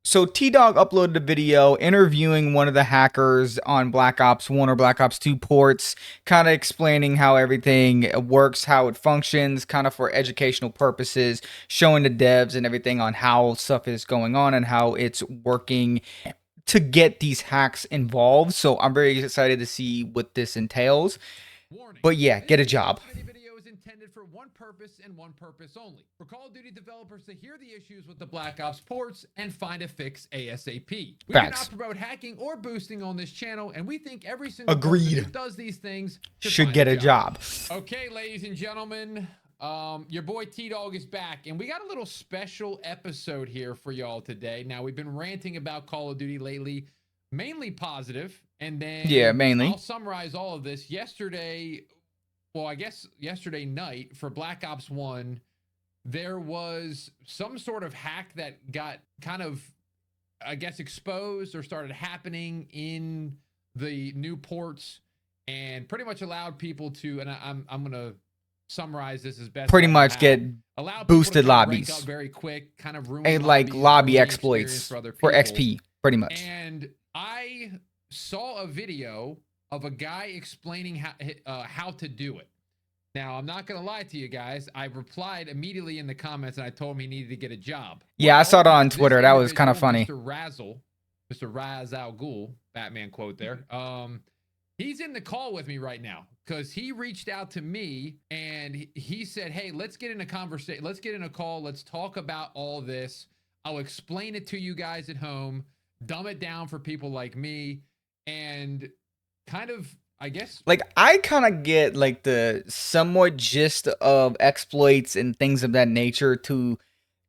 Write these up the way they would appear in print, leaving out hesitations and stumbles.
So TDog uploaded a video interviewing one of the hackers on Black Ops 1 or Black Ops 2 ports, kind of explaining how everything works, how it functions, kind of for educational purposes, showing the devs and everything on how stuff is going on and how it's working to get these hacks involved. So I'm very excited to see what this entails. Warning. But yeah, get a job. This video is intended for one purpose and one purpose only. For Call of Duty developers to hear the issues with the Black Ops ports and find a fix ASAP. We Facts. do not promote hacking or boosting on this channel, and we think every single Agreed. person who does these things should get a job. Okay, ladies and gentlemen, your boy T-Dog is back, and we got a little special episode here for y'all today. Now, we've been ranting about Call of Duty lately, mainly positive, and then mainly. I'll summarize all of this. Yesterday, well, I guess yesterday night for Black Ops 1, there was some sort of hack that got kind of, I guess, exposed or started happening in the new ports and pretty much allowed people to, and I'm going to summarize this as best pretty much get boosted lobbies up very quick, kind of ruin and like lobby exploits for XP, pretty much. And I saw a video of a guy explaining how to do it. Now, I'm not going to lie to you guys. I replied immediately in the comments and I told him he needed to get a job. Yeah, well, I saw it on Twitter. That was kind of funny. Mr. Raz Al Ghul, Batman quote there. He's in the call with me right now because he reached out to me and he said, hey, let's get in a conversation. Let's get in a call. Let's talk about all this. I'll explain it to you guys at home, dumb it down for people like me, and kind of, I guess, like I kind of get like the somewhat gist of exploits and things of that nature to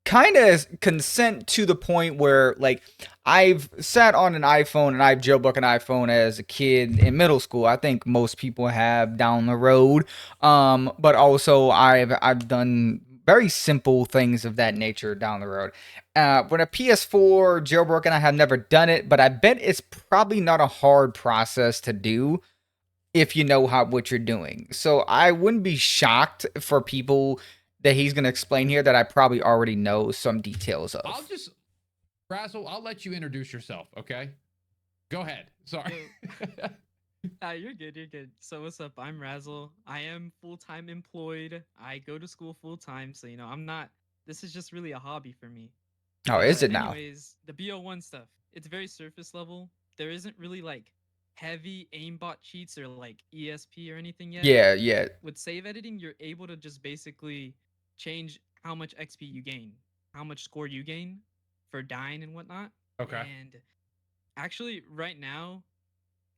kind of consent to the point where like I've sat on an iPhone and I've jailbroken an iPhone as a kid in middle school. I think most people have down the road. But also I've done very simple things of that nature down the road. When a PS4 jailbroken, I have never done it, but I bet it's probably not a hard process to do if you know what you're doing. So I wouldn't be shocked for people that he's going to explain here that I probably already know some details of. Razzle, I'll let you introduce yourself, okay? Go ahead. Sorry. You're good. You're good. So what's up? I'm Razzle. I am full-time employed. I go to school full-time, so I'm not. This is just really a hobby for me. Oh, is it now? Anyways, the BO1 stuff. It's very surface level. There isn't really like heavy aimbot cheats or like ESP or anything yet. Yeah. With save editing, you're able to just basically change how much XP you gain, how much score you gain for dying and whatnot. Okay. And actually, right now,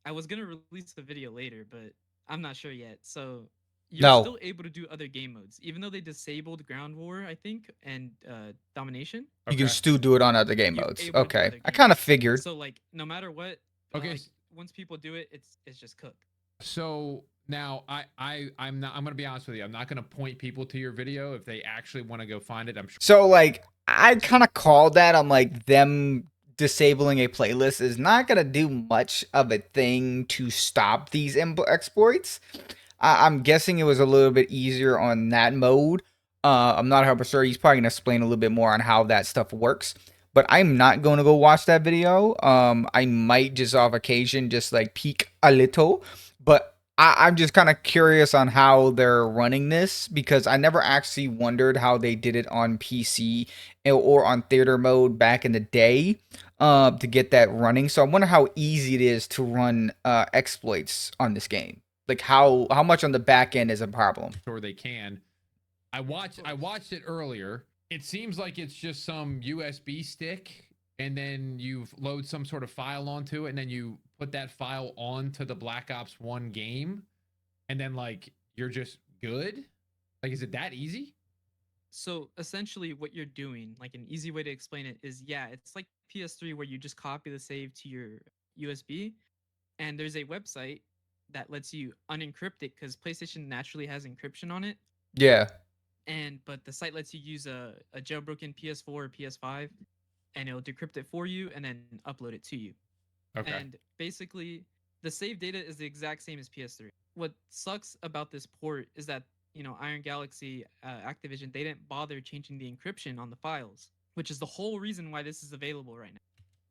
I was gonna release the video later, but I'm not sure yet. So you're still able to do other game modes, even though they disabled Ground War, I think, and Domination. Okay. You can still do it on other game modes. Okay, I kind of figured. So like, no matter what, okay, once people do it, it's just cooked. So now I'm gonna be honest with you. I'm not gonna point people to your video if they actually want to go find it. I'm sure. So like I kind of called that. I'm like them disabling a playlist is not gonna do much of a thing to stop these exploits. I'm guessing it was a little bit easier on that mode. I'm not 100% sure. He's probably gonna explain a little bit more on how that stuff works. But I'm not going to go watch that video. I might just off occasion just like peek a little. But I'm just kind of curious on how they're running this because I never actually wondered how they did it on PC or on theater mode back in the day to get that running. So I wonder how easy it is to run exploits on this game. Like how much on the back end is a problem. Sure they can. I watched it earlier. It seems like it's just some USB stick, and then you load some sort of file onto it, and then you put that file onto the Black Ops 1 game, and then, like, you're just good? Like, is it that easy? So, essentially, what you're doing, like, an easy way to explain it is, yeah, it's like PS3 where you just copy the save to your USB, and there's a website that lets you unencrypt it, because PlayStation naturally has encryption on it. Yeah. But the site lets you use a jailbroken PS4 or PS5, and it'll decrypt it for you and then upload it to you. Okay. And basically, the save data is the exact same as PS3. What sucks about this port is that Iron Galaxy, Activision, they didn't bother changing the encryption on the files, which is the whole reason why this is available right now.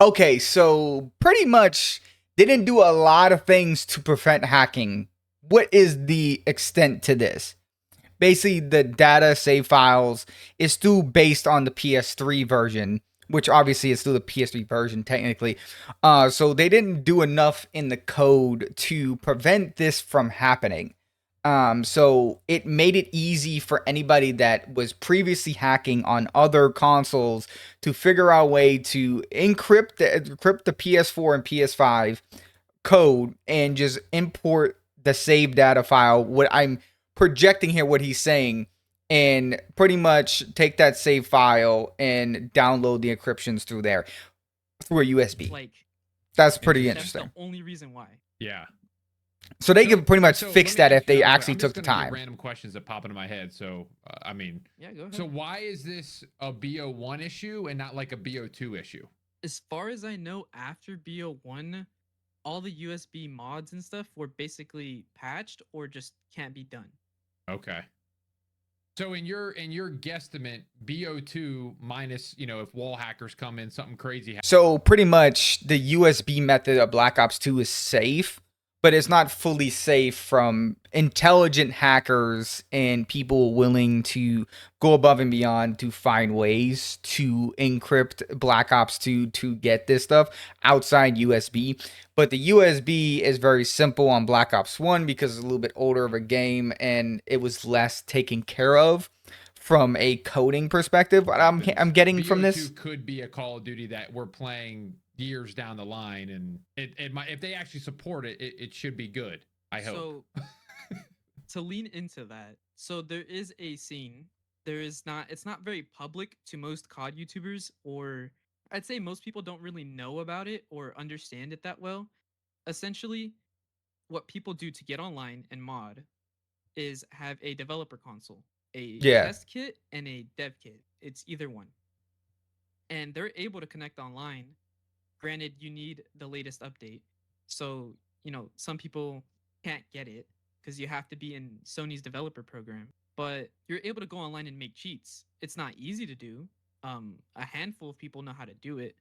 Okay, so pretty much they didn't do a lot of things to prevent hacking. What is the extent to this? Basically, the data save files is still based on the PS3 version, which obviously is still the PS3 version technically. So they didn't do enough in the code to prevent this from happening. So it made it easy for anybody that was previously hacking on other consoles to figure out a way to encrypt the PS4 and PS5 code and just import the save data file. What I'm projecting here, what he's saying, and pretty much take that save file and download the encryptions through there through a USB. Like, That's pretty Interesting. that's interesting. the only reason why. Yeah. So they can pretty much So fix let me that ask if they you real quick. actually I'm took just the gonna get time. random questions that pop into my head. So I mean, Yeah, go ahead. so why is this a BO1 issue and not like a BO2 issue? As far as I know, after BO1, all the USB mods and stuff were basically patched or just can't be done. Okay. So in your guesstimate, BO2 minus, if wall hackers come in, something crazy happens. So pretty much the USB method of Black Ops 2 is safe, but it's not fully safe from intelligent hackers and people willing to go above and beyond to find ways to encrypt Black Ops 2 to get this stuff outside USB. But the USB is very simple on Black Ops 1 because it's a little bit older of a game and it was less taken care of from a coding perspective. What I'm getting from this. BO2 could be a Call of Duty that we're playing years down the line, and it might, if they actually support it, it should be good. I hope. So to lean into that, so there is a scene. It's not very public to most COD YouTubers, or I'd say most people don't really know about it or understand it that well. Essentially, what people do to get online and mod is have a developer console, a Yeah. test kit, and a dev kit. It's either one. And they're able to connect online. Granted, you need the latest update. So, some people can't get it because you have to be in Sony's developer program. But you're able to go online and make cheats. It's not easy to do. A handful of people know how to do it.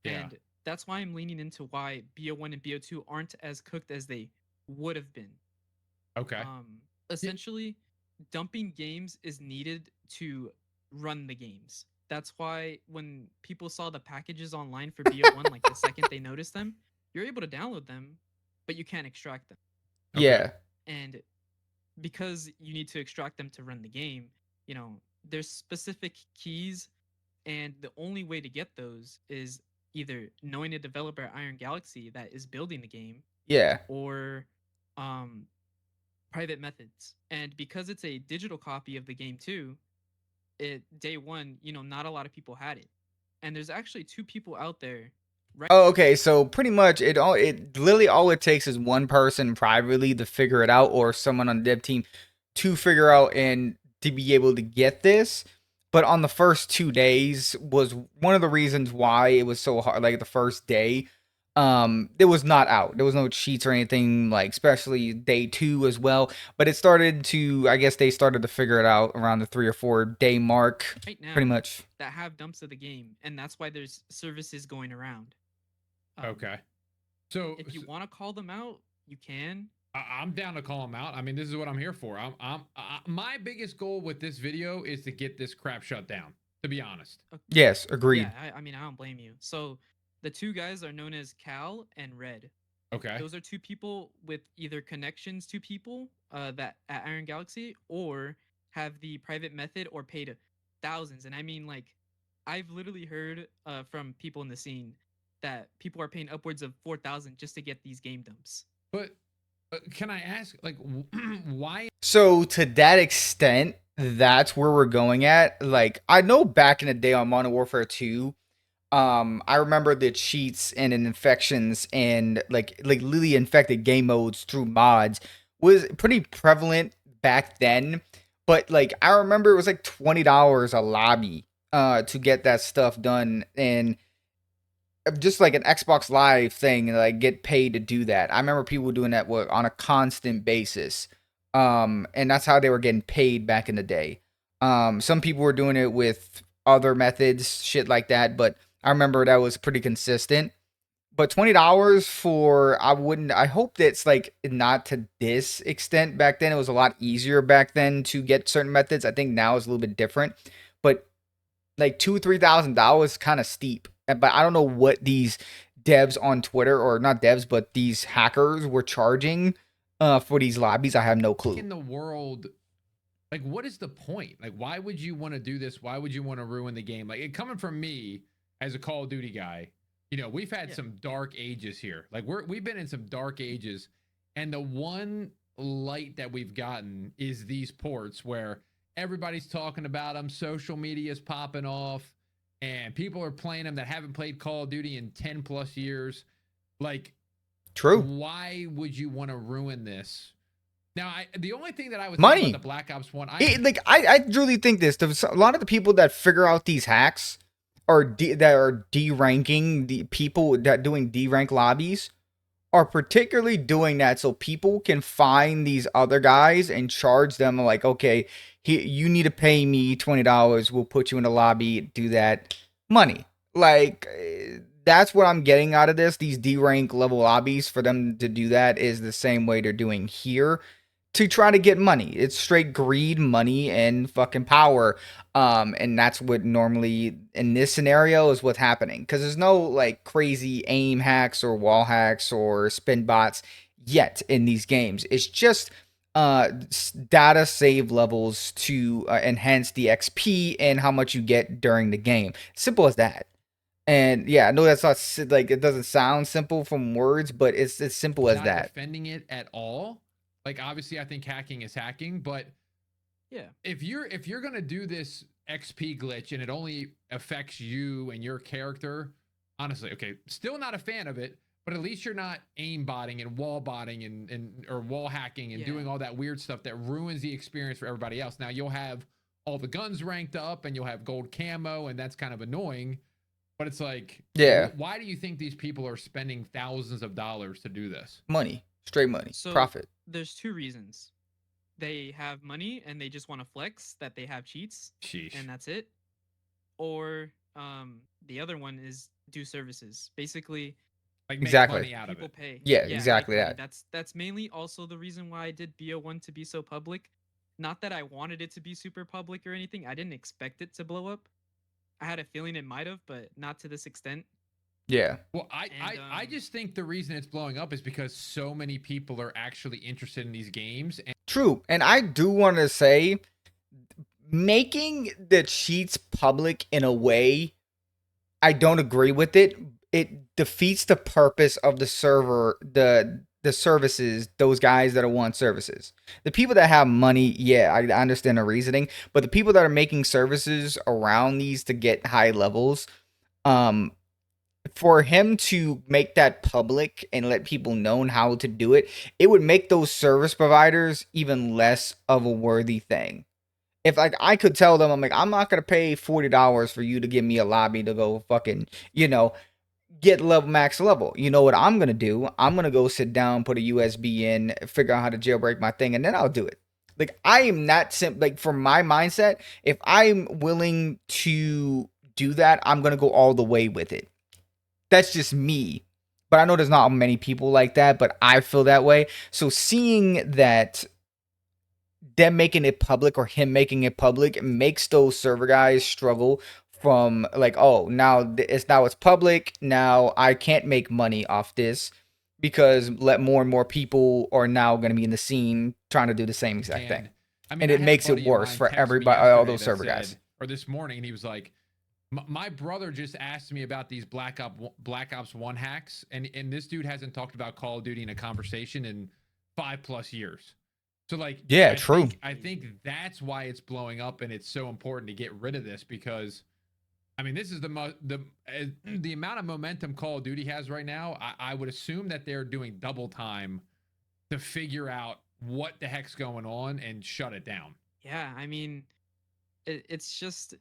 Yeah. And that's why I'm leaning into why BO1 and BO2 aren't as cooked as they would have been. Okay. Essentially, dumping games is needed to run the games. That's why when people saw the packages online for BO1, like the second they noticed them, you're able to download them, but you can't extract them. Okay. Yeah. And because you need to extract them to run the game, there's specific keys, and the only way to get those is either knowing a developer at Iron Galaxy that is building the game, Yeah. or private methods. And because it's a digital copy of the game too, day one, not a lot of people had it. And there's actually 2 people out there. Right. Oh, okay. So pretty much it literally all it takes is one person privately to figure it out, or someone on the dev team to figure out and to be able to get this. But on the first 2 days was one of the reasons why it was so hard. Like the first day, it was not out. There was no cheats or anything, like especially day 2 as well. But it started to, I guess they started to figure it out around the 3 or 4 day mark. Right now, pretty much. That have dumps of the game, and that's why there's services going around. Okay. So if you want to call them out, you can. I'm down to call them out. I mean, this is what I'm here for. My biggest goal with this video is to get this crap shut down, to be honest. Okay. Yes, agreed. Yeah, I mean, I don't blame you. So the 2 guys are known as Cal and Red. Okay. Those are 2 people with either connections to people that at Iron Galaxy, or have the private method, or paid thousands. And I mean, like, I've literally heard from people in the scene that people are paying upwards of 4,000 just to get these game dumps. But can I ask, like, why? So to that extent, that's where we're going at. Like, I know back in the day on Modern Warfare 2, I remember the cheats and infections and like literally infected game modes through mods was pretty prevalent back then. But like, I remember it was like $20 a lobby to get that stuff done, and just like an Xbox Live thing, and like get paid to do that. I remember people doing that on a constant basis. And that's how they were getting paid back in the day. Some people were doing it with other methods, shit like that, but I remember that was pretty consistent. But $20 for I hope that's like not to this extent. Back then it was a lot easier back then to get certain methods. I think now it's a little bit different. But like $2,000-3,000 kind of steep. But I don't know what these devs on Twitter, or not devs, but these hackers were charging for these lobbies. I have no clue. In the world, like, what is the point? Like, why would you want to do this? Why would you want to ruin the game? Like, it coming from me as a Call of Duty guy, you know, we've had some dark ages here. Like, we've been in some dark ages, and the one light that we've gotten is these ports where everybody's talking about them, social media is popping off, and people are playing them that haven't played Call of Duty in 10 plus years. Like, true. Why would you want to ruin this? Now, the only thing that I would Money. say about the Black Ops 1, I really think this. A lot of the people that figure out these hacks that are de-ranking the people that doing de-rank lobbies are particularly doing that so people can find these other guys and charge them like, okay, you need to pay me $20. We'll put you in the lobby. Do that. Money. Like, that's what I'm getting out of this. These D-rank level lobbies, for them to do that is the same way they're doing here to try to get money. It's straight greed, money, and fucking power. And that's what normally in this scenario is what's happening. Because there's no like crazy aim hacks or wall hacks or spin bots yet in these games. It's just data save levels to enhance the XP and how much you get during the game. Simple as that. And yeah, I know that's not like, it doesn't sound simple from words, but it's as simple as not that. defending it at all. Like, obviously, I think hacking is hacking, but yeah, if you're gonna do this XP glitch and it only affects you and your character, honestly, okay, still not a fan of it. But at least you're not aimbotting and wall botting and or wall hacking and doing all that weird stuff that ruins the experience for everybody else. Now you'll have all the guns ranked up and you'll have gold camo, and that's kind of annoying. But it's like, yeah, why do you think these people are spending thousands of dollars to do this? Money, straight money, so profit. There's two reasons. They have money and they just want to flex that they have cheats. Sheesh. And that's it. Or the other one is do services. Basically, like, exactly. Make money out people of it. pay. Yeah, exactly that. That's mainly also the reason why I did BO1 to be so public. Not that I wanted it to be super public or anything. I didn't expect it to blow up. I had a feeling it might have, but not to this extent. Yeah. Well, I just think the reason it's blowing up is because so many people are actually interested in these games. And true. And I do want to say, making the cheats public in a way, I don't agree with it. It defeats the purpose of the server, the services, those guys that want services. The people that have money, yeah, I understand the reasoning, but the people that are making services around these to get high levels, for him to make that public and let people know how to do it, it would make those service providers even less of a worthy thing. If like I could tell them, I'm like, I'm not gonna pay $40 for you to give me a lobby to go fucking, get max level. You know what I'm gonna do? I'm gonna go sit down, put a USB in, figure out how to jailbreak my thing, and then I'll do it. Like, I am not like, for my mindset, if I'm willing to do that, I'm gonna go all the way with it. That's just me. But I know there's not many people like that, but I feel that way. So seeing that them making it public, or him making it public, makes those server guys struggle from like, oh, now it's public. Now I can't make money off this because more and more people are now going to be in the scene trying to do the same exact thing. I mean, and it makes it worse for everybody, all those server guys. Or this morning, and he was like, my brother just asked me about these Black Ops 1 hacks, and this dude hasn't talked about Call of Duty in a conversation in 5+ years. So like, yeah, true. I think that's why it's blowing up, and it's so important to get rid of this, because I mean, this is the amount of momentum Call of Duty has right now. I would assume that they're doing double time to figure out what the heck's going on and shut it down. Yeah, I mean, it's just,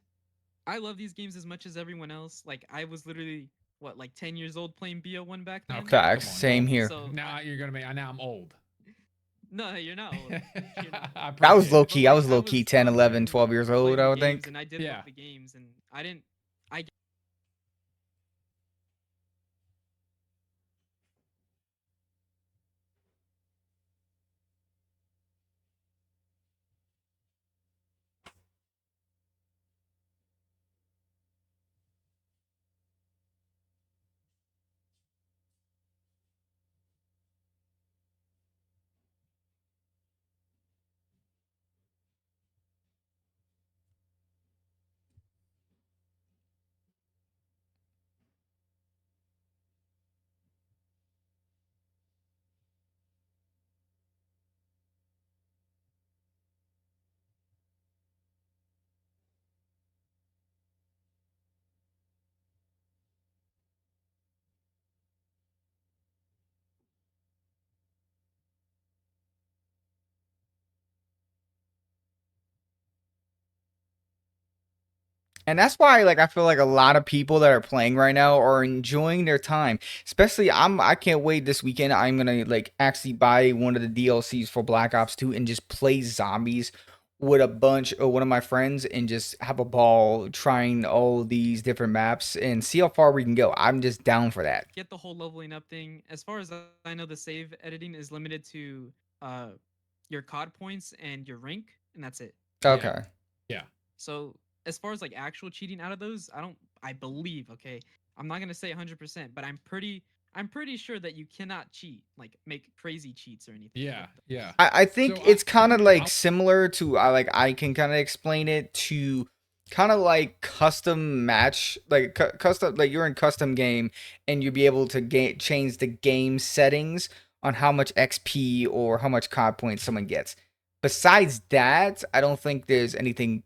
I love these games as much as everyone else. Like, I was literally, like 10 years old playing BO1 back then. Okay, facts. Same here. So now now I'm old. No, you're not old. I was low key. I was low key 10, 11, 12 years old, I would think. And I did love the games, and I didn't. And that's why, like, I feel like a lot of people that are playing right now are enjoying their time. Especially, I can't wait this weekend. I'm gonna like actually buy one of the DLCs for Black Ops 2 and just play zombies with a bunch of one of my friends and just have a ball trying all these different maps and see how far we can go. I'm just down for that. Get the whole leveling up thing. As far as I know, the save editing is limited to uh your COD points and your rank, and that's it. Yeah. Okay. Yeah. So as far as like actual cheating out of those, I believe, okay. I'm not gonna say 100%, but I'm pretty sure that you cannot cheat, like make crazy cheats or anything. Yeah. with Yeah. those. I think So it's kind of like I'll- similar to like I can kind of explain it to kind of like custom match like custom like you're in custom game and you'll be able to change the game settings on how much XP or how much COD points someone gets. Besides that, I don't think there's anything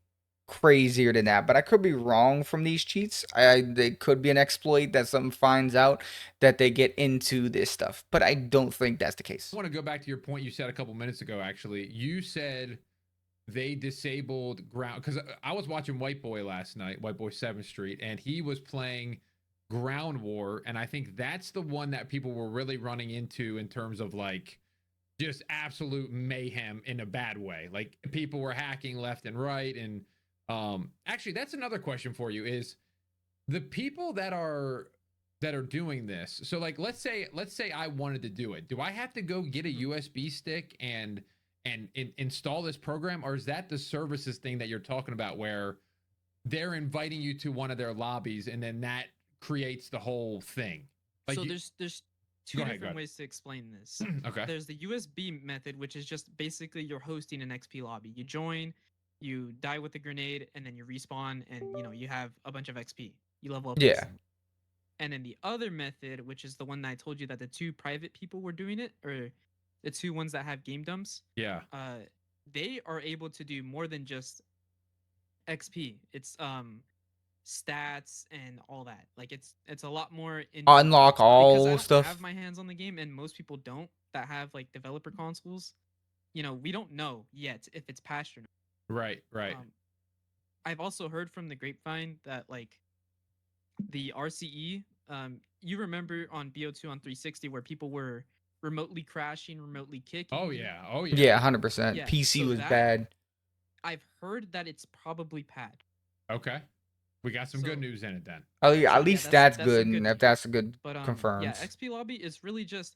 crazier than that, but I could be wrong from these cheats. They could be an exploit that someone finds out that they get into this stuff, but I don't think that's the case. I want to go back to your point you said a couple minutes ago. Actually, you said they disabled ground because I was watching White Boy last night, White Boy 7th Street, and he was playing Ground War, and I think that's the one that people were really running into in terms of like just absolute mayhem in a bad way. Like people were hacking left and right, and actually, that's another question for you: is the people that are doing this. So like let's say I wanted to do it. Do I have to go get a USB stick and install this program, or is that the services thing that you're talking about where they're inviting you to one of their lobbies and then that creates the whole thing? Like So you, there's two go ahead, different ways to explain this. okay. There's the USB method, which is just basically you're hosting an XP lobby. You join, you die with a grenade, and then you respawn, and you have a bunch of XP. You level up Yeah. instantly. And then the other method, which is the one that I told you that the two private people were doing it, or the two ones that have game dumps, Yeah. they are able to do more than just XP. It's stats and all that. Like it's a lot more in depth. Unlock Because I all don't have stuff. my hands on the game, and most people don't that have like developer consoles. We don't know yet if it's patched or not. Right, right. I've also heard from the grapevine that like the RCE, you remember on BO2 on 360 where people were remotely crashing, remotely kicking. Oh yeah. Oh yeah. Yeah, 100%. Yeah. PC So was that bad. I've heard that it's probably patched. Okay. We got some So- good news in it then. At Yeah, least that's that's good, some and good if that's a good But yeah, confirms. XP lobby is really just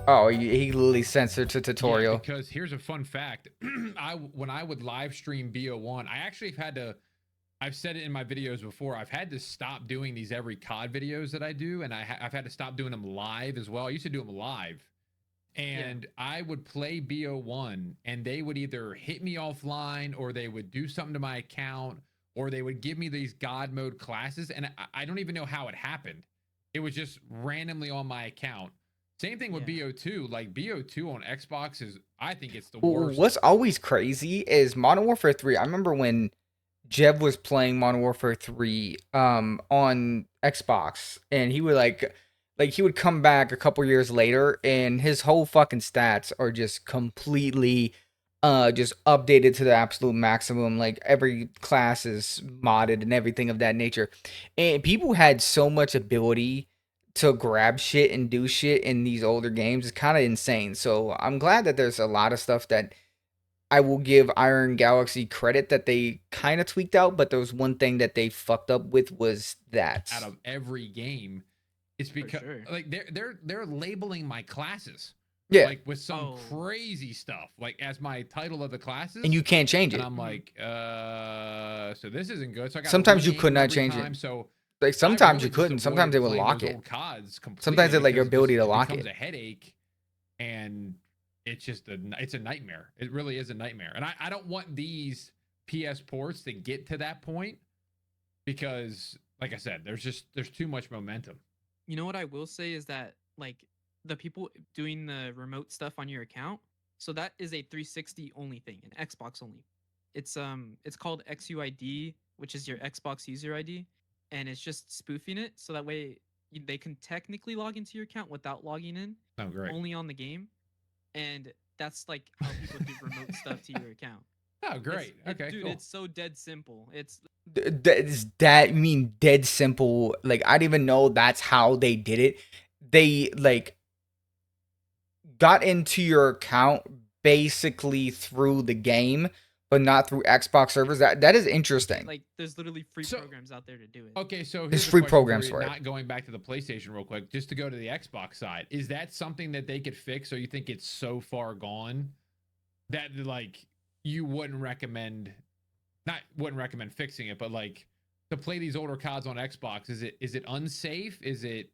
Oh, he literally censored to tutorial. Yeah, because here's a fun fact. When I would live stream BO1, I actually have had to. I've said it in my videos before. I've had to stop doing these every COD videos that I do, and I've had to stop doing them live as well. I used to do them live, and I would play BO1, and they would either hit me offline, or they would do something to my account, or they would give me these God mode classes, and I don't even know how it happened. It was just randomly on my account. Same thing with Yeah. BO2. Like BO2 on Xbox is, I think it's the Ooh, worst. what's always crazy is Modern Warfare 3. I remember when Jeb was playing Modern Warfare 3 on Xbox, and he would like he would come back a couple years later and his whole fucking stats are just completely just updated to the absolute maximum. Like every class is modded and everything of that nature. And people had so much ability to grab shit and do shit in these older games. It's kind of insane. So I'm glad that there's a lot of stuff that I will give Iron Galaxy credit that they kind of tweaked out, but there was one thing that they fucked up with was that. Out of every game, it's because sure. like they're labeling my classes. Yeah. Like with some Oh. crazy stuff, like as my title of the classes. And you can't change it. And I'm like, so this isn't good. So I got Sometimes you could not change it. So Like sometimes you couldn't. Sometimes they would lock it. Sometimes they like your ability to lock becomes it. a headache, and it's just it's a nightmare. It really is a nightmare. And I don't want these PS ports to get to that point because, like I said, there's too much momentum. You know what I will say is that like the people doing the remote stuff on your account, so that is a 360 only thing, an Xbox only. It's called XUID, which is your Xbox user ID, and it's just spoofing it so that way they can technically log into your account without logging in, Oh, great. only on the game, and that's like how people do remote stuff to your account. Oh, great. Okay, Dude, cool. it's so dead simple. It's That mean dead simple. Like I didn't even know that's how they did it. They like got into your account basically through the game, but not through Xbox servers. That is interesting. like there's literally free So- programs out there to do it. Okay, so There's here's a free question for programs you. for it. Not going back to the PlayStation real quick, just to go to the Xbox side. Is that something that they could fix, or you think it's so far gone that like you wouldn't recommend? Not wouldn't recommend fixing it, but like to play these older CODs on Xbox, is it unsafe? Is it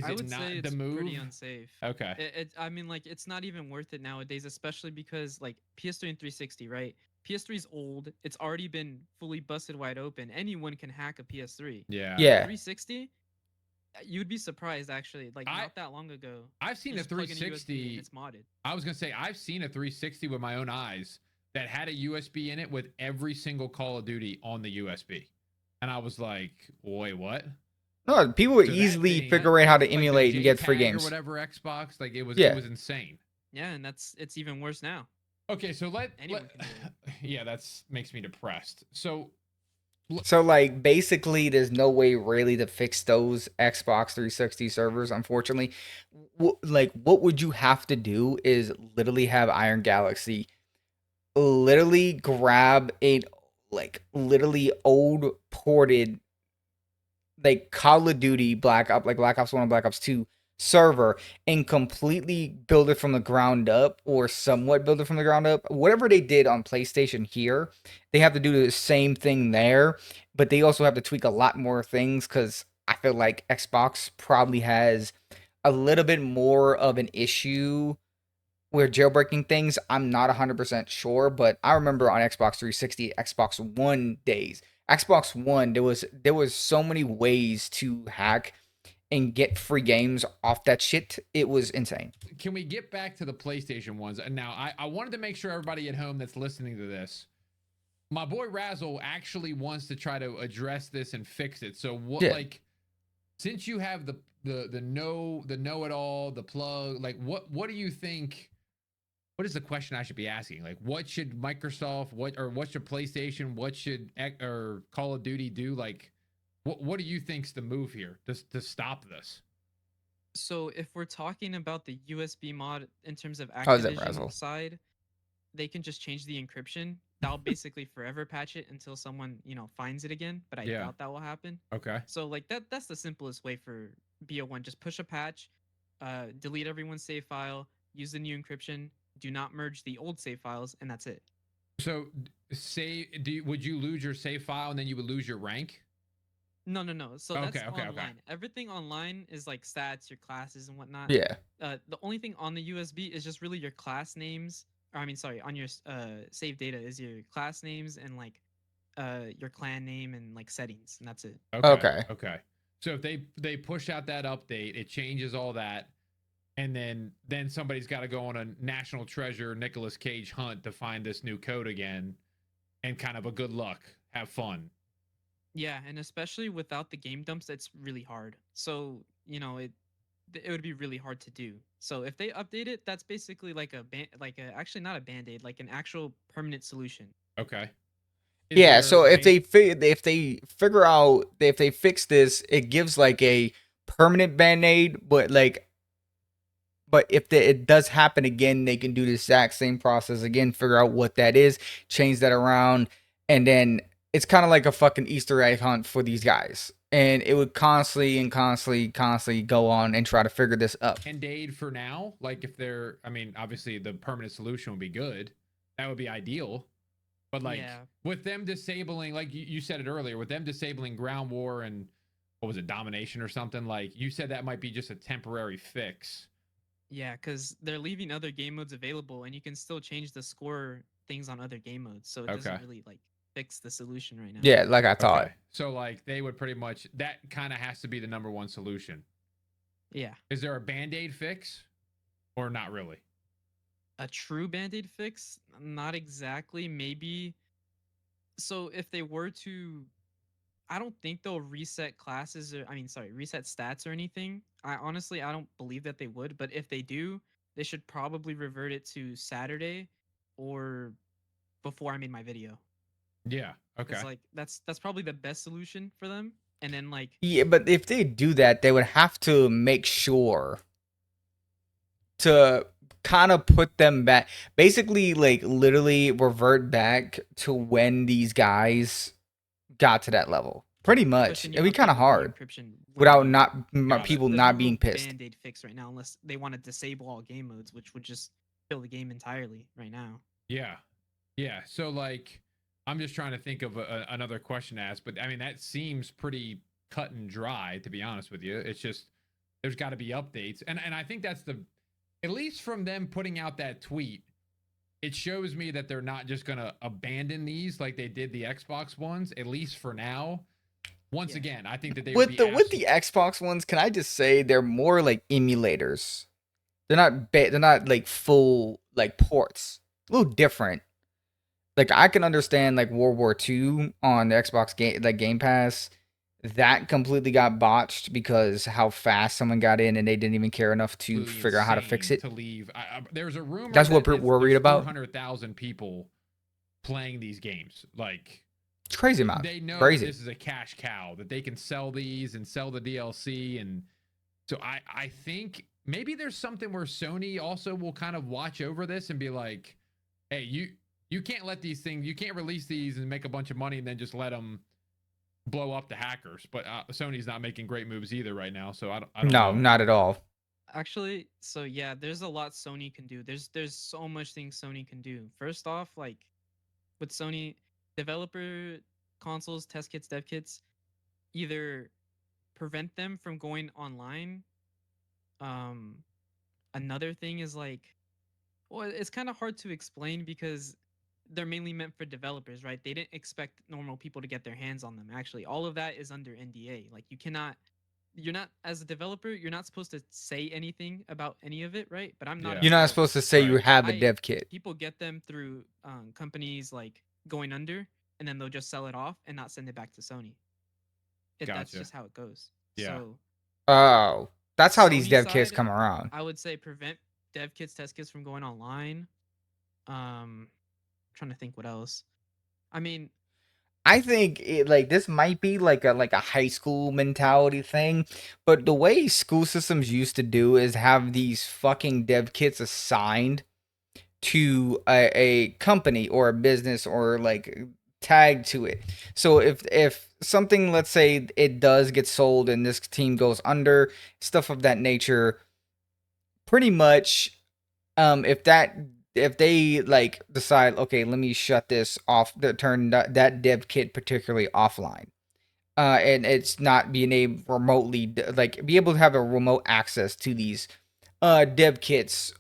I would not say the it's move? pretty unsafe. Okay. I mean, like, it's not even worth it nowadays, especially because like PS3 and 360, right? PS3 is old. It's already been fully busted wide open. Anyone can hack a PS3. Yeah. Yeah. 360, you'd be surprised actually. Like I- not that long ago, I've seen you a just plug in a USB 360. and it's modded. I was gonna say I've seen a 360 with my own eyes that had a USB in it with every single Call of Duty on the USB, and I was like, "Wait, what?" No, people would So that easily thing- figure out how to Like the emulate and get free JTAG games. or whatever Xbox. Like it was Yeah. insane. Yeah, and it's even worse now. Okay, so Anyone can do yeah, that's makes me depressed. So So like basically, there's no way really to fix those Xbox 360 servers. Unfortunately, like what would you have to do is literally have Iron Galaxy literally grab a like literally old ported like Call of Duty Black Ops, like Black Ops 1 and Black Ops 2 server and completely build it from the ground up or somewhat build it from the ground up. Whatever they did on PlayStation here, they have to do the same thing there, but they also have to tweak a lot more things because I feel like Xbox probably has a little bit more of an issue where jailbreaking things. I'm not 100% sure, but I remember on Xbox 360, Xbox One days, Xbox One, there was so many ways to hack and get free games off that shit. It was insane. can we get back to the PlayStation ones? And now I wanted to make sure everybody at home that's listening to this, my boy Razzle actually wants to try to address this and fix it. So what Yeah. like since you have the know it all, the plug, like what do you think? What is the question I should be asking? Like, what should Microsoft, what should PlayStation, what should or Call of Duty do? Like, what do you think's the move here to stop this? So if we're talking about the USB mod in terms of How is that, Razzle? Activision side, they can just change the encryption. That'll basically forever patch it until someone, finds it again, but I Yeah. doubt that will happen. Okay. So like that's the simplest way for BO1. Just push a patch, delete everyone's save file, use the new encryption, do not merge the old save files, and that's it. So would you lose your save file and then you would lose your rank? No. So that's Okay, okay. online. Everything online is like stats, your classes and whatnot. Yeah. The only thing on the USB is just really your class names. Or I mean, sorry, on your save data is your class names and like your clan name and like settings, and that's it. Okay. Okay. So if they push out that update, it changes all that, and then somebody's got to go on a National Treasure Nicolas Cage hunt to find this new code again, and kind of a good luck, have fun. Yeah, and especially without the game dumps, it's really hard. So it would be really hard to do. So if they update it, that's basically like actually not a band-aid, like an actual permanent solution. Okay. Yeah, so if they figure out if they fix this, it gives like a permanent band-aid, but if it does happen again, they can do the exact same process again, figure out what that is, change that around, and then it's kind of like a fucking Easter egg hunt for these guys. And it would constantly go on and try to figure this up. Band-aid for now, like if they're, I mean, obviously the permanent solution would be good. That would be ideal. But like with them disabling, like you said it earlier, with them disabling ground war and what was it, domination or something, like you said that might be just a temporary fix. Yeah, because they're leaving other game modes available, and you can still change the score things on other game modes. So it doesn't really like fix the solution right now. Yeah, like I thought. Okay. So like they would pretty much, that kind of has to be the number one solution. Yeah. Is there a band-aid fix or not really? A true band-aid fix? Not exactly. Maybe. So if they were to, I don't think they'll reset classes or reset stats or anything. I don't believe that they would, but if they do, they should probably revert it to Saturday or before I made my video. Yeah. Okay. It's like that's probably the best solution for them. And then like Yeah, but if they do that, they would have to make sure to kind of put them back, basically, like literally revert back to when these guys got to that level. Pretty much, pushing it'd you be kind update of with the hard encryption without when not Got it. people there's not no being pissed. band-aid fix right now unless they want to disable all game modes, which would just kill the game entirely right now. Yeah. Yeah. So like, I'm just trying to think of another question to ask, but I mean that seems pretty cut and dry, to be honest with you. It's just there's got to be updates, and I think that's the, at least from them putting out that tweet, it shows me that they're not just gonna abandon these like they did the Xbox ones, at least for now. Once Yeah. again, I think that they would With be with the Xbox ones, can I just say they're more like emulators. They're not like full like ports. A little different. Like I can understand like World War II on the Xbox Game Pass. That completely got botched because how fast someone got in and they didn't even care enough to absolutely figure out how to fix insane it. to leave. There's a rumor That's what that we're worried there's about. 400,000 people playing these games. Like, It's crazy amount. they know Crazy. that this is a cash cow, that they can sell these and sell the DLC. And so I think maybe there's something where Sony also will kind of watch over this and be like, hey, you can't let these things, you can't release these and make a bunch of money and then just let them blow up the hackers. But Sony's not making great moves either right now, so I don't No, know. not at all. Actually, so yeah, there's a lot Sony can do. There's so much things Sony can do. First off, like with Sony developer consoles, test kits, dev kits, either prevent them from going online. Another thing is like, well, it's kind of hard to explain because they're mainly meant for developers, right? They didn't expect normal people to get their hands on them. Actually, all of that is under NDA. Like you're not, as a developer, you're not supposed to say anything about any of it, right? But I'm not Yeah. a You're not developer. supposed to say you Right. have a dev kit. People get them through companies like going under, and then they'll just sell it off and not send it back to Sony. That's Gotcha. just how it goes. Yeah. So Oh, that's how these Sony dev kits side, come around. I would say prevent dev kits, test kits from going online. Trying to think what else. I mean, I think like this might be like a high school mentality thing, but the way school systems used to do is have these fucking dev kits assigned to a company or a business or like tagged to it. So if something, let's say it does get sold and this team goes under, stuff of that nature, pretty much if they like decide, okay, let me shut this off, turn that dev kit particularly offline, and it's not being able remotely like be able to have a remote access to these dev kits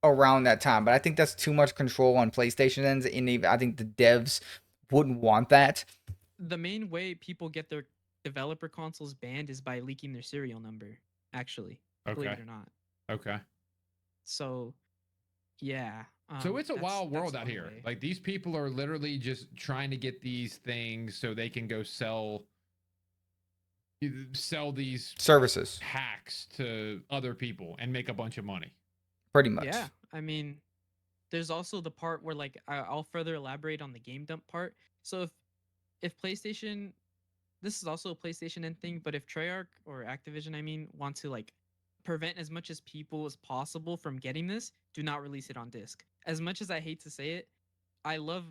around that time. But I think that's too much control on PlayStation ends, and I think the devs wouldn't want that. the main way people get their developer consoles banned is by leaking their serial number, actually. Believe Okay. it or not. Okay. So, yeah. So it's a that's wild world out one here. way. Like, these people are literally just trying to get these things so they can go sell these Services, hacks to other people and make a bunch of money. pretty much. Yeah, I mean, there's also the part where like I'll further elaborate on the game dump part. So if PlayStation, this is also a PlayStation end thing, but if Treyarch or Activision, I mean, want to like prevent as much as people as possible from getting this, do not release it on disc. As much as I hate to say it, I love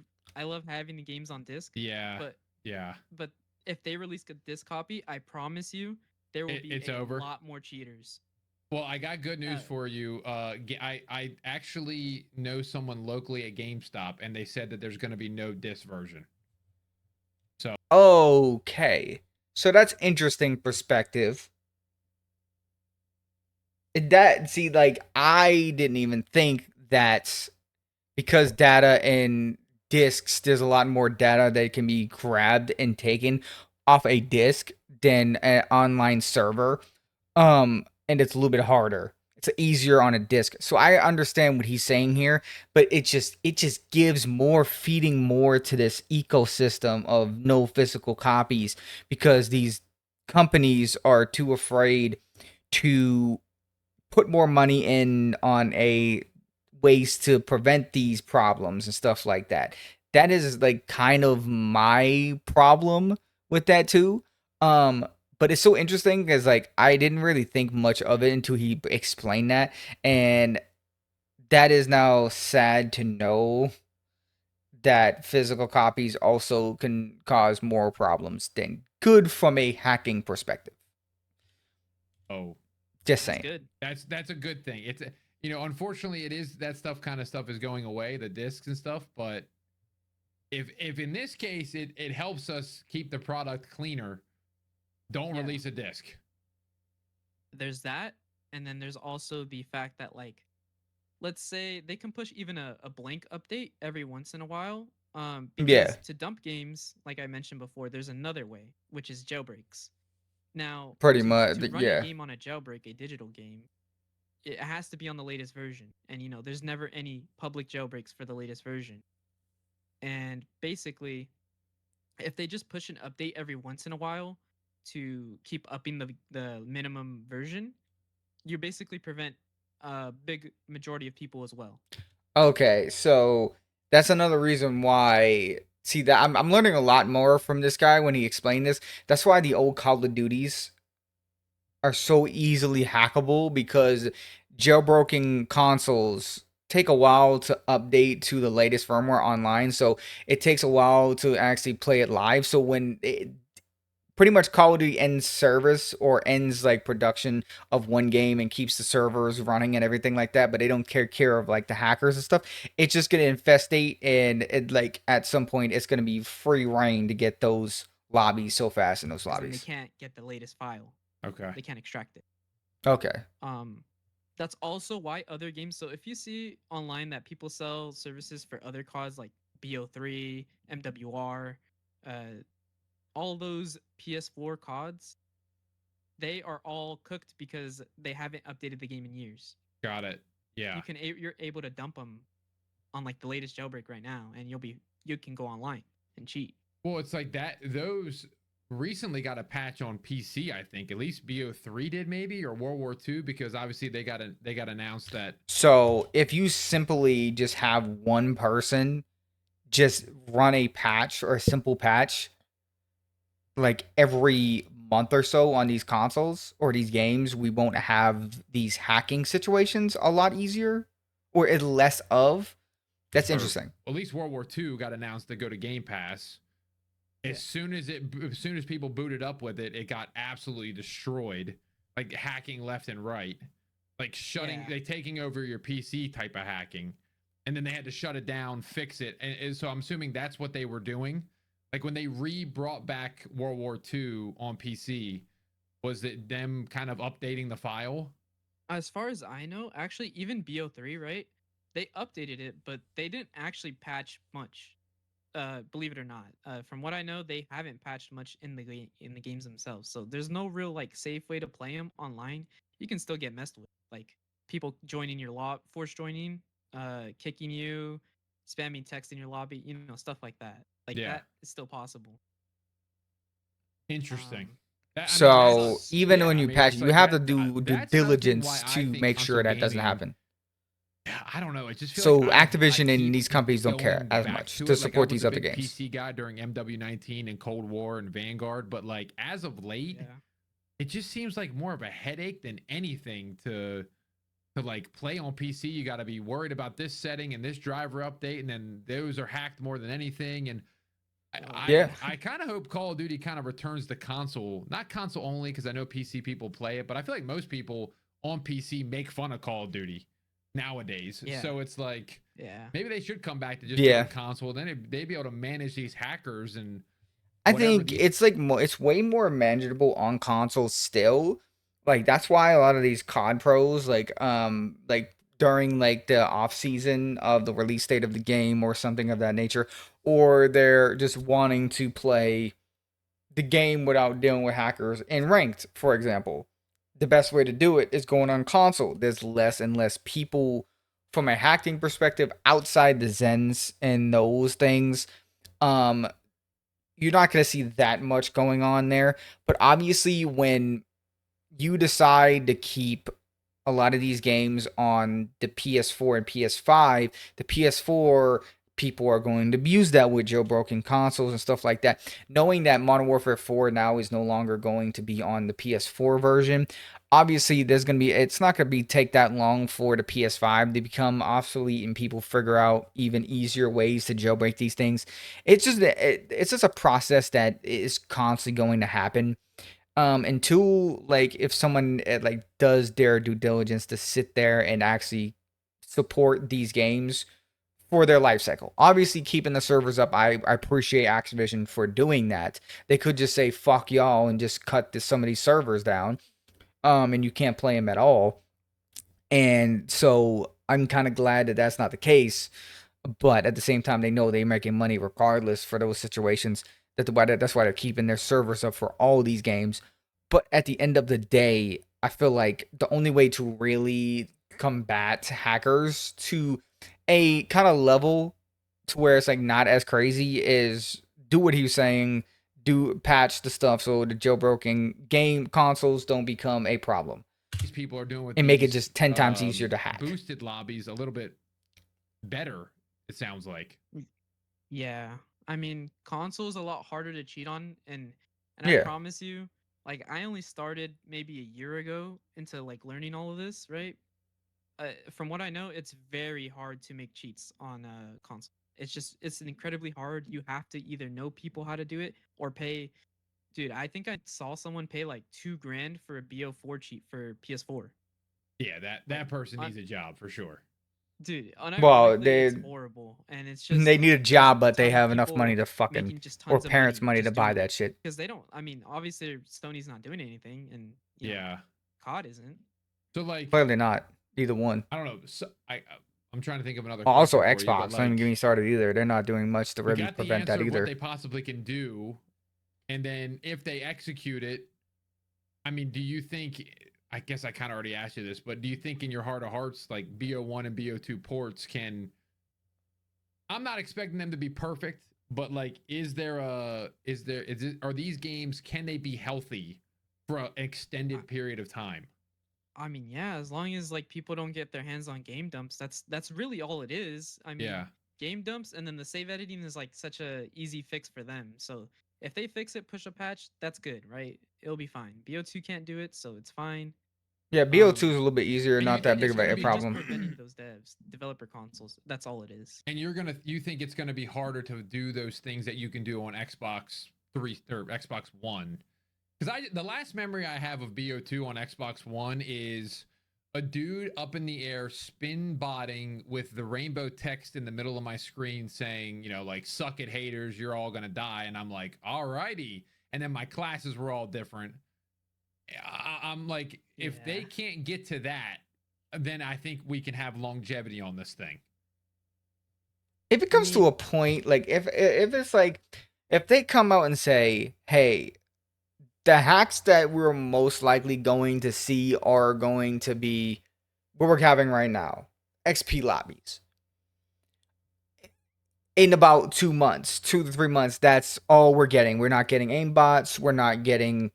having the games on disc, Yeah. but Yeah. if they release a disc copy, I promise you there will be It's a over. lot more cheaters. Well, I got good news for you. I actually know someone locally at GameStop, and they said that there's going to be no disc version. So Okay, so that's interesting perspective. That, see, like I didn't even think that because data and discs, there's a lot more data that can be grabbed and taken off a disc than an online server. And it's a little bit harder. It's easier on a disc. So I understand what he's saying here, but it just gives more, feeding more to this ecosystem of no physical copies because these companies are too afraid to put more money in on a ways to prevent these problems and stuff like that. That is like kind of my problem with that too. But it's so interesting because like I didn't really think much of it until he explained that, and that is now sad to know that physical copies also can cause more problems than good from a hacking perspective. Oh, Just That's saying. good. that's a good thing. It's unfortunately it is that kind of stuff is going away, the discs and stuff, but if in this case it helps us keep the product cleaner, don't Yeah. release a disc. There's that, and then there's also the fact that like, let's say they can push even a blank update every once in a while. Yeah, Because to dump games, like I mentioned before, there's another way, which is jailbreaks. Now, pretty to much. run a Yeah. game on a jailbreak, a digital game, it has to be on the latest version, and there's never any public jailbreaks for the latest version. And basically, if they just push an update every once in a while to keep upping the minimum version, you basically prevent a big majority of people as well. Okay, so that's another reason why. See that I'm learning a lot more from this guy when he explained this. That's why the old Call of Duties are so easily hackable because jailbroken consoles take a while to update to the latest firmware online. So it takes a while to actually play it live. So when pretty much Call of Duty ends service or ends like production of one game and keeps the servers running and everything like that, but they don't care of like the hackers and stuff. It's just gonna infestate, and it like at some point it's gonna be free reign to get those lobbies so fast in those Because then they lobbies. can't get the latest file. Okay. They can't extract it. Okay. Um, that's also why other games. So if you see online that people sell services for other CODs like BO3, MWR, uh, all those PS4 CODs, they are all cooked because they haven't updated the game in years. Got it. Yeah. You're able to dump them on like the latest jailbreak right now, and you can go online and cheat. Well, it's like that. Those recently got a patch on PC, I think. At least BO3 did, maybe, or World War II, because obviously they got announced that. So if you simply just have one person just run a patch or a simple patch like every month or so on these consoles or these games, we won't have these hacking situations a lot easier or less of. That's Or interesting. at least World War II got announced to go to Game Pass. As soon as people booted up with it, it got absolutely destroyed, like hacking left and right, like like taking over your PC type of hacking, and then they had to shut it down, fix it, and so I'm assuming that's what they were doing. Like when they brought back World War II on PC, was it them kind of updating the file? As far as I know, actually, even BO3, right? They updated it, but they didn't actually patch much. Believe it or not, from what I know, they haven't patched much in the games themselves. So there's no real like safe way to play them online. You can still get messed with, like people joining your force joining, kicking you, spamming text in your lobby, stuff like that. Like Yeah. that is still possible. Interesting. Um, I mean, which So sucks. even when I you mean, patch, it's you like have to that. do due That's another thing why diligence I to think make sure console that doesn't gaming. happen. I don't know. I just feel So like Activision I and keep these companies don't care going as back much to to it. Like I support was these a other big games. PC guy during MW19 and Cold War and Vanguard, but like as of late, Yeah. it just seems like more of a headache than anything to like play on PC. You got to be worried about this setting and this driver update, and then those are hacked more than anything. And Yeah. I kind of hope Call of Duty kind of returns to console, not console only, because I know PC people play it, but I feel like most people on PC make fun of Call of Duty nowadays. Yeah. So it's like Yeah. maybe they should come back to just Yeah. doing console. Then they'd be able to manage these hackers and I whatever think these. it's like it's way more manageable on consoles still. Like that's why a lot of these COD pros like during like the off season of the release date of the game or something of that nature, or they're just wanting to play the game without dealing with hackers in ranked, for example. The best way to do it is going on console. There's less and less people from a hacking perspective outside the Zens and those things. Um, you're not going to see that much going on there. But obviously, when you decide to keep a lot of these games on the PS4 and PS5, the PS4 people are going to abuse that with jailbroken consoles and stuff like that. Knowing that Modern Warfare 4 now is no longer going to be on the PS4 version, obviously it's not going to be take that long for the PS5 to become obsolete and people figure out even easier ways to jailbreak these things. It's just a process that is constantly going to happen. And two, like if someone like does their due diligence to sit there and actually support these games for their life cycle. Obviously, keeping the servers up, I appreciate Activision for doing that. They could just say fuck y'all and just cut some of these servers down, and you can't play them at all. And so I'm kind of glad that that's not the case. But at the same time, they know they're making money regardless for those situations. That's why they're keeping their servers up for all these games. But at the end of the day, I feel like the only way to really combat hackers to a kind of level to where it's like not as crazy is do what he was saying, do patch the stuff so the jailbroken game consoles don't become a problem These people are doing with and make it these just 10 times easier to hack. boosted lobbies a little bit better. It sounds like. Yeah, I mean, console's a lot harder to cheat on, and I Yeah. promise you, like I only started maybe a year ago into like learning all of this, right? From what I know, it's very hard to make cheats on a console. It's incredibly hard. You have to either know people how to do it or pay. Dude, I think I saw someone pay like $2,000 for a BO4 cheat for PS4. Yeah, that person un- needs a job for sure. Dude, Well, unironically, it's horrible, and it's just they need a there's job, but they tons of have enough money people to fucking making just or tons of parents' money to just buy doing it that shit. because they don't. I mean, obviously Sony's not doing anything, and you know, Yeah. COD isn't. So like, Clearly not either one. I don't know. So I'm trying to think of another Well, also question for you, but Xbox. Don't even like, get me started either. They're not doing much to we really got the prevent that answer of what either. they possibly can do, and then if they execute it, I mean, do you think? I guess I kind of already asked you this, but do you think in your heart of hearts, like BO1 and BO2 ports can? I'm not expecting them to be perfect, but like, are these games, can they be healthy for an extended period of time? I mean, yeah, as long as like people don't get their hands on game dumps, that's really all it is. I mean, Yeah. game dumps and then the save editing is like such a easy fix for them. So if they fix it, push a patch, that's good, right? It'll be fine. BO2 can't do it, so it's fine. Yeah, BO2 is a little bit easier, And you not that think big it's of going to a be Just problem. preventing those developer consoles. That's all it is. and you think it's gonna be harder to do those things that you can do on Xbox 3 or Xbox One? Because the last memory I have of BO2 on Xbox One is a dude up in the air spin botting with the rainbow text in the middle of my screen saying, you know, like, suck it haters, you're all gonna die. And I'm like, alrighty. And then my classes were all different. I'm like, if they Yeah. can't get to that, then I think we can have longevity on this thing. If it I comes to mean, a point, like if it's like if they come out and say, "Hey, the hacks that we're most likely going to see are going to be what we're having right now, XP lobbies." In about 2 months, 2 to 3 months, that's all we're getting. We're not getting aimbots. We're not getting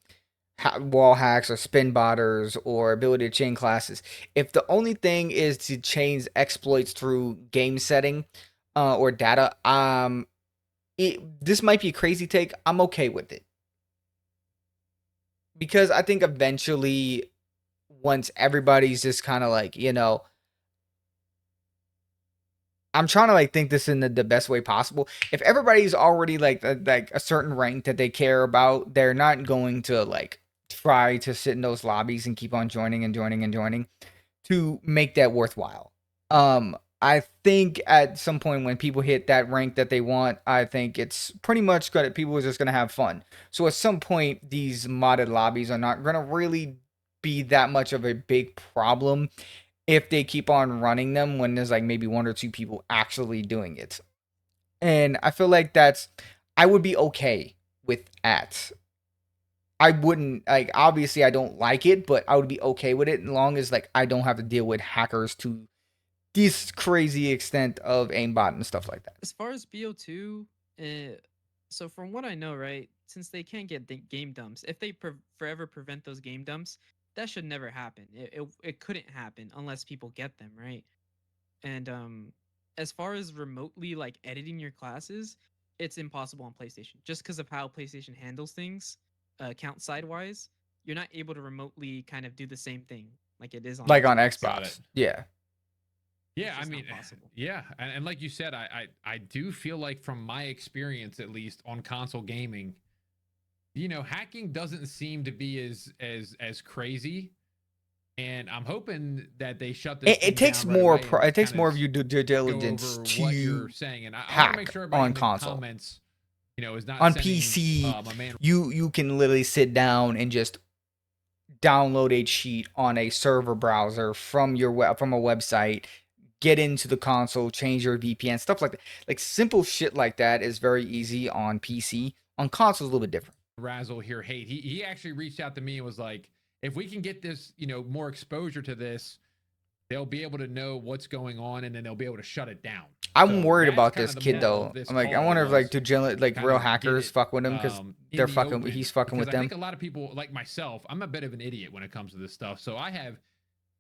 wall hacks or spin botters or ability to chain classes. If the only thing is to change exploits through game setting or data, this might be a crazy take. I'm okay with it because I think eventually, once everybody's just kind of like, I'm trying to like think this in the best way possible. If everybody's already like a certain rank that they care about, they're not going to like try to sit in those lobbies and keep on joining and joining and joining to make that worthwhile. I think at some point when people hit that rank that they want, I think it's pretty much good. People are just gonna have fun. So at some point, these modded lobbies are not gonna really be that much of a big problem if they keep on running them when there's like maybe one or two people actually doing it. And I feel like I would be okay with that. I wouldn't like obviously I don't like it, but I would be okay with it as long as like I don't have to deal with hackers to this crazy extent of aimbot and stuff like that. as far as BO2, so from what I know, right, since they can't get game dumps, if they forever prevent those game dumps, that should never happen. It couldn't happen unless people get them, right? And as far as remotely like editing your classes, it's impossible on PlayStation just because of how PlayStation handles things, account side wise. You're not able to remotely kind of do the same thing like it is on Like on Xbox. Got it. Xbox. Yeah. Yeah, It's I just mean, not possible. yeah, and like you said, I do feel like from my experience, at least on console gaming, hacking doesn't seem to be as crazy, and I'm hoping that they shut this It thing takes down right more. away and It takes kind more of of your due go diligence over what you're to saying. And I want to make hack sure everybody on in the console. comments, is not On sending PC, my man. you can literally sit down and just download a cheat on a server browser from from a website, get into the console, change your VPN, stuff like that. Like simple shit like that is very easy on PC. On console, is a little bit different. Razzle here hate. He actually reached out to me and was like, if we can get this, more exposure to this, they'll be able to know what's going on and then they'll be able to shut it down. I'm So worried that's about kind this of the kid moral though. of this I'm like, I call wonder if like was like kind real of get hackers it, fuck with him because in they're the fucking. open, He's fucking with because I them. think a lot of people like myself, I'm a bit of an idiot when it comes to this stuff. So I have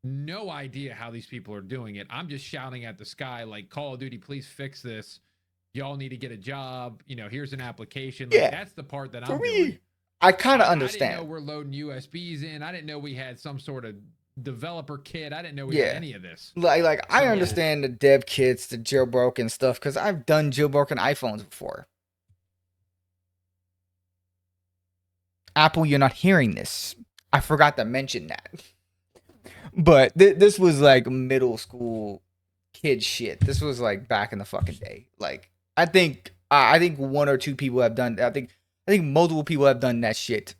no idea how these people are doing it. I'm just shouting at the sky like, Call of Duty, please fix this. Y'all need to get a job. Here's an application. Like Yeah, that's the part that for I'm me, doing. I kind of I didn't know understand. we're loading USBs in. I didn't know we had some sort of developer kit. I didn't know we had Yeah. any of this. Like I So understand the dev kits, the jailbroken stuff, because I've done jailbroken iPhones before. Apple, you're not hearing this. I forgot to mention that. But this was like middle school kid shit. This was like back in the fucking day. Like I think one or two people have done. I think multiple people have done that shit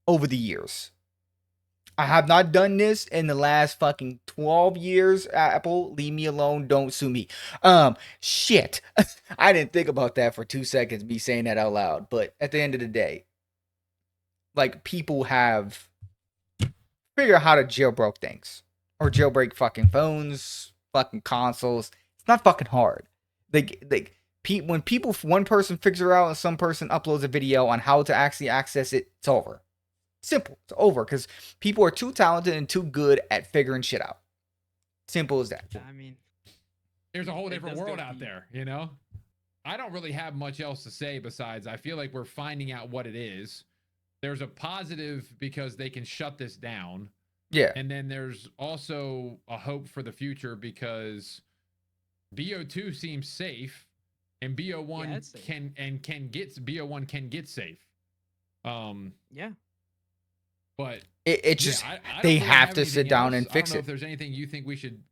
over the years. I have not done this in the last fucking 12 years. Apple, leave me alone. Don't sue me. Shit. I didn't think about that for 2 seconds, me saying that out loud. But at the end of the day, like people have figured out how to jailbreak things or jailbreak fucking phones, fucking consoles. It's not fucking hard. When one person figures it out and some person uploads a video on how to actually access it, it's over. Simple. It's over because people are too talented and too good at figuring shit out. Simple as that. I mean, there's a whole it different does go world out deep. there, I don't really have much else to say besides I feel like we're finding out what it is. There's a positive because they can shut this down. Yeah. And then there's also a hope for the future because BO2 seems safe and BO1 can get BO1 can get safe. Yeah. But it just I they don't really have to sit down and I fix don't know it. if there's anything you think we should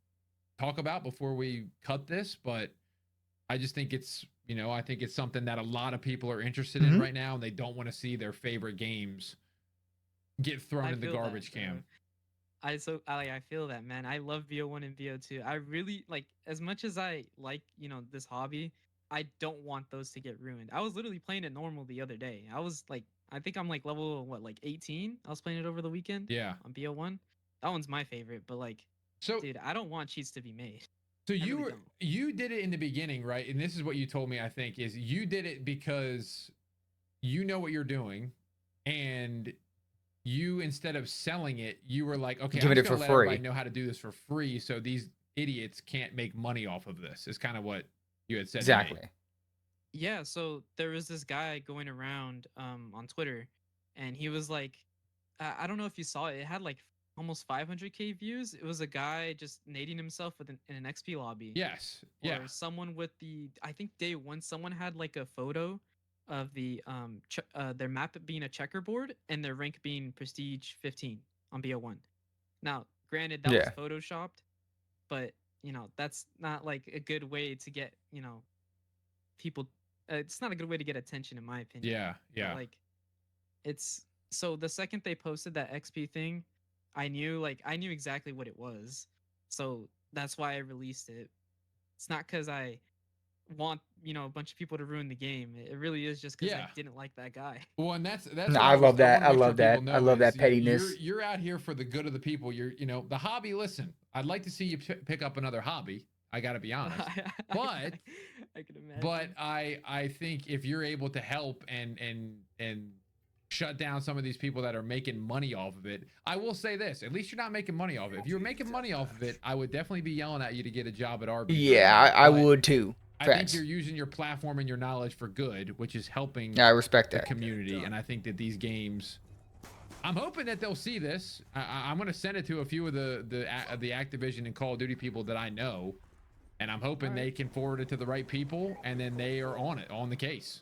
talk about before we cut this, but I just think it's I think it's something that a lot of people are interested in right now, and they don't want to see their favorite games get thrown in the garbage can. I feel that, man. I love BO1 and BO2. I really like, as much as I like this hobby, I don't want those to get ruined. I was literally playing it normal the other day. I was like, I think I'm like level 18. I was playing it over the weekend. Yeah. On BO1. That one's my favorite, but like, so dude, I don't want cheats to be made. So you did it in the beginning, right? And this is what you told me, I think, is you did it because you know what you're doing, and you, instead of selling it, you were like, okay, Give I'm it just for gonna let free. everybody know how to do this for free, so these idiots can't make money off of this. Is kind of what you had said. Exactly. To me. Yeah. So there was this guy going around on Twitter, and he was like, I don't know if you saw it. It had like almost 500K views. It was a guy just nading himself in an XP lobby. Yes. Or someone with I think day one, someone had like a photo of their map being a checkerboard and their rank being prestige 15 on BO1. Now, granted, that was photoshopped, but that's not like a good way to get people. It's not a good way to get attention, in my opinion. Yeah. But, like, it's so the second they posted that XP thing, I knew exactly what it was. So that's why I released it. It's not because I want a bunch of people to ruin the game. It really is just because I didn't like that guy. Well, and that's No, I love that. I love that. I love that pettiness. You're out here for the good of the people. You're the hobby. Listen, I'd like to see you pick up another hobby. I got to be honest, but I can imagine. But I think if you're able to help and shut down some of these people that are making money off of it. I will say this, at least you're not making money off of it. If you were making money off of it, I would definitely be yelling at you to get a job at Arby's. Yeah, Right now. I But would too. I think Facts. you're using your platform and your knowledge for good, which is helping Yeah, I respect the that. community. And I think that these games, I'm hoping that they'll see this. I'm going to send it to a few of the Activision and Call of Duty people that I know, and I'm hoping they can forward it to the right people, and then they are on the case.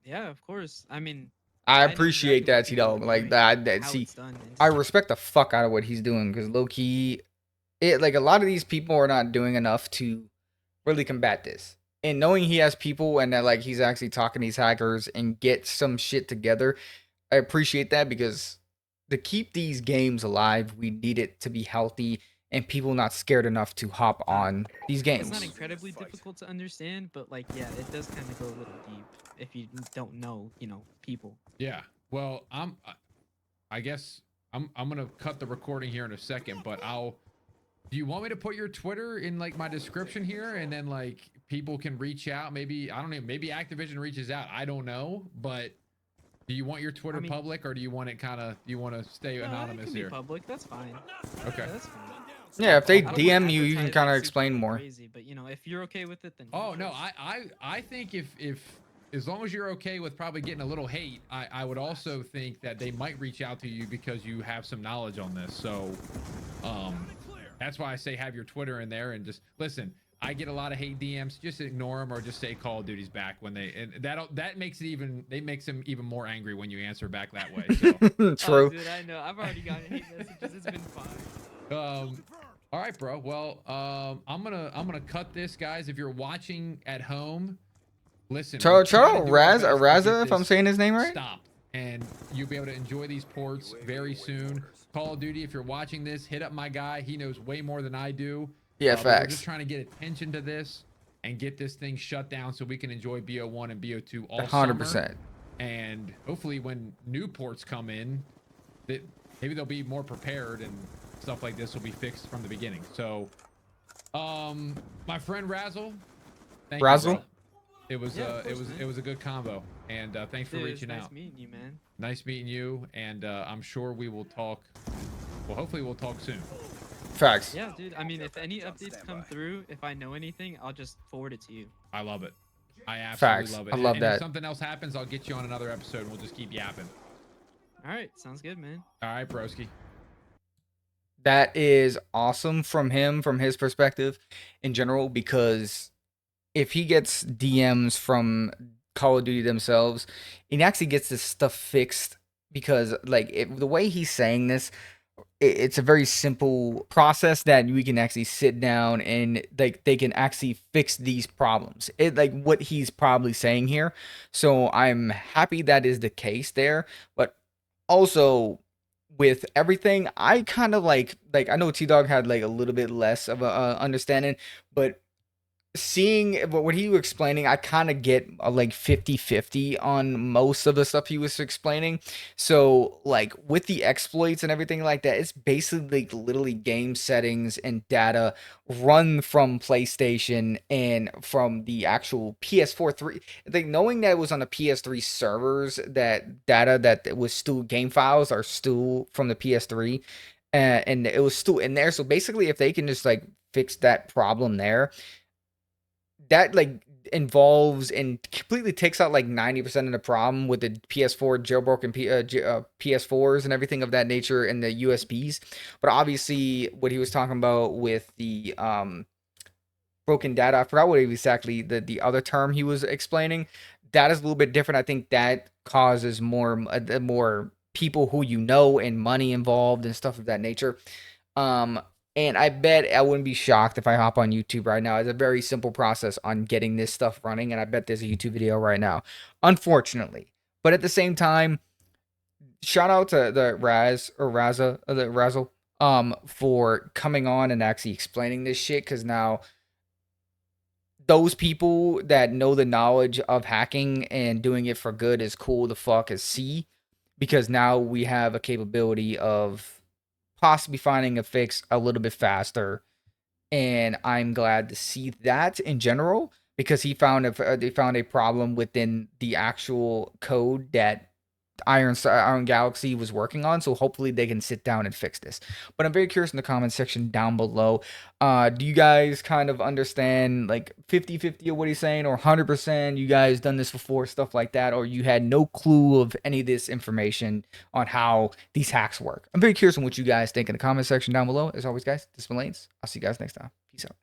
Yeah, of course. I mean, I know appreciate exactly that, what people T-Dog. are Like doing, that. how See, it's done, and I just- respect the fuck out of what he's doing because low key, like a lot of these people are not doing enough to really combat this. And knowing he has people and that like he's actually talking to these hackers and get some shit together, I appreciate that because to keep these games alive, we need it to be healthy and people not scared enough to hop on these It's games. not incredibly difficult to understand, but like, yeah, it does kind of go a little deep if you don't know, people. Yeah. Well, I guess I'm gonna cut the recording here in a second, but do you want me to put your Twitter in like my description here, and then like people can reach out? Maybe, I don't know, maybe Activision reaches out. I don't know, but do you want your Twitter public, or do you want it do you want to stay anonymous it can here? be public. That's fine. Okay. Yeah, that's fine. Yeah, if they I don't wanna DM you, you can advertise kind of it super, explain like, more. Crazy, but if you're okay with it, then Oh no, I think if as long as you're okay with probably getting a little hate, I would also think that they might reach out to you because you have some knowledge on this. So that's why I say have your Twitter in there and just listen. I get a lot of hate DMs. Just ignore them or just say Call of Duty's back when and that makes them even more angry when you answer back that way. So. True. Oh, dude, I know. I've already gotten hate messages. It's been fine. All right, bro. Well, I'm gonna cut this, guys. If you're watching at home, listen. we're trying to do our best to Raza, get if I'm this saying his name right. stopped, and you'll be able to enjoy these ports very soon. Call of Duty. If you're watching this, hit up my guy. He knows way more than I do. Yeah, We're facts. just trying to get attention to this and get this thing shut down so we can enjoy BO1 and BO2 all 100%. summer. And hopefully, when new ports come in, that maybe they'll be more prepared and stuff like this will be fixed from the beginning. So, my friend Razzle, thank Razzle? you, bro. It was it was a good combo, and thanks for Dude, reaching nice out. meeting you, man. Nice meeting you, and I'm sure we will talk. Well, hopefully we'll talk soon. Facts. Yeah, dude. I mean, if any updates come through, if I know anything, I'll just forward it to you. I love it. I absolutely Facts. love it. I love and that. If something else happens, I'll get you on another episode, and we'll just keep yapping. All right, sounds good, man. All right, broski. That is awesome from him, from his perspective in general, because if he gets DMs from Call of Duty themselves, he actually gets this stuff fixed because, like, the way he's saying this, it's a very simple process that we can actually sit down and like they can actually fix these problems. It like what he's probably saying here. So I'm happy that is the case there, but also with everything, I kind of like I know T-Dog had like a little bit less of a understanding, but seeing what he was explaining, I kind of get like 50-50 on most of the stuff he was explaining. So like with the exploits and everything like that, it's basically like literally game settings and data run from PlayStation and from the actual PS4 3. Like knowing that it was on the PS3 servers, that data that was still game files are still from the PS3, and it was still in there. So basically if they can just like fix that problem there, that like involves and completely takes out like 90% of the problem with the PS4 jailbroken PS4s and everything of that nature and the USBs. But obviously what he was talking about with the broken data, I forgot what exactly the other term he was explaining. That is a little bit different. I think that causes more people who and money involved and stuff of that nature. And I bet I wouldn't be shocked if I hop on YouTube right now. It's a very simple process on getting this stuff running, and I bet there's a YouTube video right now, unfortunately. But at the same time, shout out to the Razzle, for coming on and actually explaining this shit, because now those people that know the knowledge of hacking and doing it for good is cool to fuck as see, because now we have a capability of possibly finding a fix a little bit faster, and I'm glad to see that in general, because they found a problem within the actual code that Iron Galaxy was working on. So hopefully they can sit down and fix this. But I'm very curious in the comment section down below. Do you guys kind of understand like 50-50 of what he's saying, or 100%? You guys done this before, stuff like that, or you had no clue of any of this information on how these hacks work? I'm very curious on what you guys think in the comment section down below. As always, guys, this has been Lanes. I'll see you guys next time. Peace out.